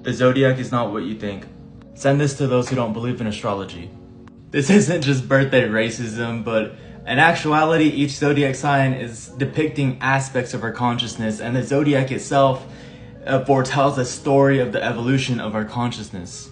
The zodiac is not what you think. Send this to those who don't believe in astrology. This isn't just birthday racism, but in actuality, each zodiac sign is depicting aspects of our consciousness, and the zodiac itself foretells a story of the evolution of our consciousness.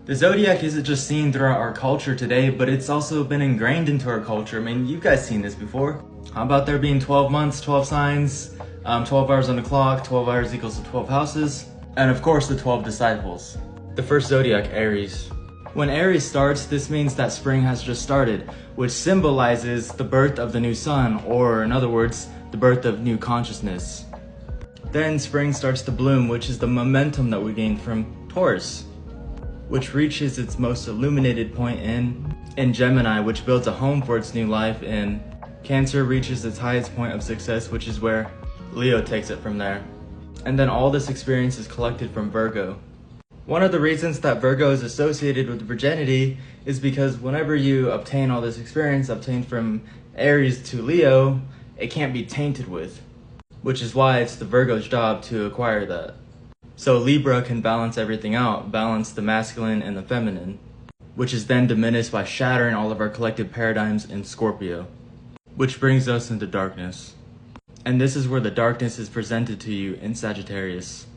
The zodiac isn't just seen throughout our culture today, but it's also been ingrained into our culture. I mean, you guys seen this before. How about there being 12 months, 12 signs, 12 hours on the clock, 12 hours equals to 12 houses, and of course the 12 disciples. The first zodiac, Aries. When Aries starts, this means that spring has just started, which symbolizes the birth of the new sun, or in other words, the birth of new consciousness. Then spring starts to bloom, which is the momentum that we gain from Taurus, which reaches its most illuminated point in Gemini, which builds a home for its new life, and Cancer reaches its highest point of success, which is where Leo takes it from there. And then all this experience is collected from Virgo. One of the reasons that Virgo is associated with virginity is because whenever you obtain all this experience obtained from Aries to Leo, it can't be tainted with, which is why it's the Virgo's job to acquire that. So Libra can balance everything out, balance the masculine and the feminine, which is then diminished by shattering all of our collective paradigms in Scorpio, which brings us into darkness. And this is where the darkness is presented to you in Sagittarius.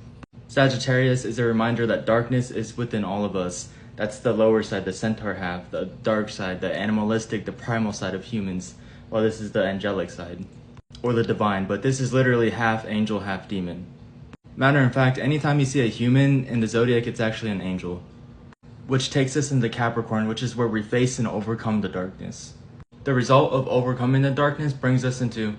Sagittarius is a reminder that darkness is within all of us. That's the lower side, the centaur half, the dark side, the animalistic, the primal side of humans. Well, this is the angelic side, or the divine, but this is literally half angel, half demon. Matter of fact, anytime you see a human in the zodiac, it's actually an angel. Which takes us into Capricorn, which is where we face and overcome the darkness. The result of overcoming the darkness brings us into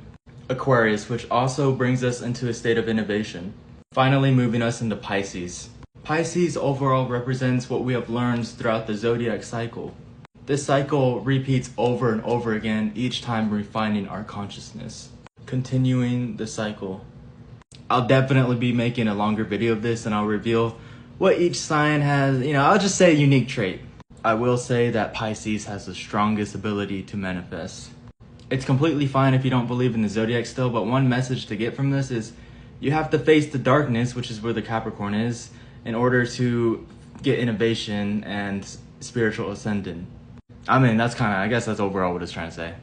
Aquarius, which also brings us into a state of innovation. Finally moving us into Pisces. Pisces overall represents what we have learned throughout the zodiac cycle. This cycle repeats over and over again, each time refining our consciousness. Continuing the cycle. I'll definitely be making a longer video of this, and I'll reveal what each sign has, I'll just say a unique trait. I will say that Pisces has the strongest ability to manifest. It's completely fine if you don't believe in the zodiac still, but one message to get from this is you have to face the darkness, which is where the Capricorn is, in order to get innovation and spiritual ascendant. I mean, I guess that's overall what it's trying to say.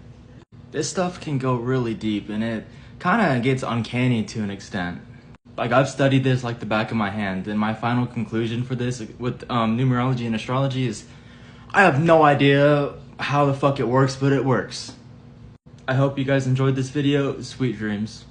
This stuff can go really deep, and it kind of gets uncanny to an extent. Like, I've studied this like the back of my hand, and my final conclusion for this with numerology and astrology is I have no idea how the fuck it works, but it works. I hope you guys enjoyed this video. Sweet dreams.